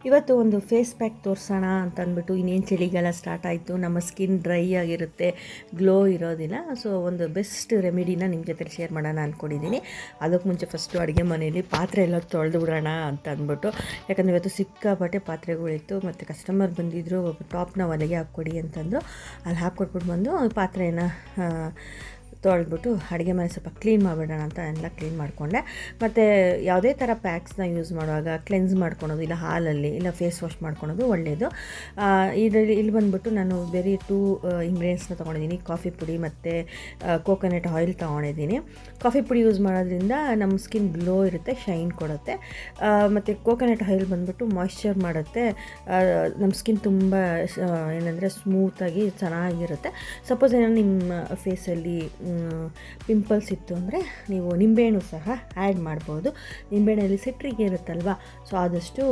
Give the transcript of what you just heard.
ಇವತ್ತು ಒಂದು face pack ತೋರಿಸೋಣ ಅಂತ ಅಂದ್ಬಿಟ್ಟು ಇನ್ನೇನು ಚಳಿಗಾಲ ಸ್ಟಾರ್ಟ್ ಆಯಿತು, ನಮ್ಮ ಸ್ಕಿನ್ ಡ್ರೈ ಆಗಿರುತ್ತೆ, ಗ್ಲೋ ಇರೋದಿಲ್ಲ. ಸೊ ಒಂದು ಬೆಸ್ಟ್ ರೆಮಿಡಿನ ನಿಮ್ಮ ಜೊತೆ ಶೇರ್ ಮಾಡೋಣ ಅಂದ್ಕೊಂಡಿದ್ದೀನಿ. ಅದಕ್ಕೆ ಮುಂಚೆ ಫಸ್ಟು ಅಡುಗೆ ಮನೆಯಲ್ಲಿ ಪಾತ್ರೆ ಎಲ್ಲ ತೊಳೆದು ಬಿಡೋಣ ಅಂತ ಅಂದ್ಬಿಟ್ಟು, ಯಾಕಂದರೆ ಇವತ್ತು ಸಿಕ್ಕಾಪಟ್ಟೆ ಪಾತ್ರೆಗಳಿತ್ತು. ಮತ್ತು ಕಸ್ಟಮರ್ ಬಂದಿದ್ದರು, ಟಾಪ್ನ ಒಲೆಗೆ ಹಾಕ್ಕೊಡಿ ಅಂತಂದರು. ಅಲ್ಲಿ ಹಾಕ್ಕೊಟ್ಬಿಟ್ಟು ಬಂದು ಪಾತ್ರೆನ ತೊಳೆದ್ಬಿಟ್ಟು ಅಡುಗೆ ಮನೆ ಸ್ವಲ್ಪ ಕ್ಲೀನ್ ಮಾಡಿಬಿಡೋಣ ಅಂತ ಎಲ್ಲ ಕ್ಲೀನ್ ಮಾಡಿಕೊಂಡೆ. ಮತ್ತು ಯಾವುದೇ ಥರ ಪ್ಯಾಕ್ಸ್ನ ಯೂಸ್ ಮಾಡುವಾಗ ಕ್ಲೆನ್ಸ್ ಮಾಡ್ಕೊಳೋದು, ಇಲ್ಲ ಹಾಲಲ್ಲಿ ಇಲ್ಲ ಫೇಸ್ ವಾಶ್ ಮಾಡ್ಕೊಳೋದು ಒಳ್ಳೆಯದು. ಇದರಲ್ಲಿ ಇಲ್ಲಿ ಬಂದುಬಿಟ್ಟು ನಾನು ಬೇರೆ 2 ಇಂಗ್ರೀಡಿಯೆಂಟ್ಸ್ನ ತೊಗೊಂಡಿದ್ದೀನಿ. ಕಾಫಿ ಪುಡಿ ಮತ್ತು ಕೋಕೋನಟ್ ಆಯಿಲ್ ತೊಗೊಂಡಿದ್ದೀನಿ. ಕಾಫಿ ಪುಡಿ ಯೂಸ್ ಮಾಡೋದ್ರಿಂದ ನಮ್ಮ ಸ್ಕಿನ್ ಗ್ಲೋ ಇರುತ್ತೆ, ಶೈನ್ ಕೊಡುತ್ತೆ. ಮತ್ತು ಕೋಕೋನಟ್ ಆಯಿಲ್ ಬಂದುಬಿಟ್ಟು ಮಾಯ್ಶ್ಚರ್ ಮಾಡುತ್ತೆ, ನಮ್ಮ ಸ್ಕಿನ್ ತುಂಬ ಏನಂದರೆ ಸ್ಮೂತಾಗಿ ಚೆನ್ನಾಗಿರುತ್ತೆ. ಸಪೋಸ್ ಏನೋ ನಿಮ್ಮ ಫೇಸಲ್ಲಿ ಪಿಂಪಲ್ಸ್ ಇತ್ತು ಅಂದರೆ ನೀವು ನಿಂಬೆಹಣ್ಣು ಸಹ ಆ್ಯಡ್ ಮಾಡ್ಬೋದು. ನಿಂಬೆಹಣ್ಣಲ್ಲಿ ಸಿಟ್ರಿಕ್ ಇರುತ್ತಲ್ವ, ಸೊ ಆದಷ್ಟು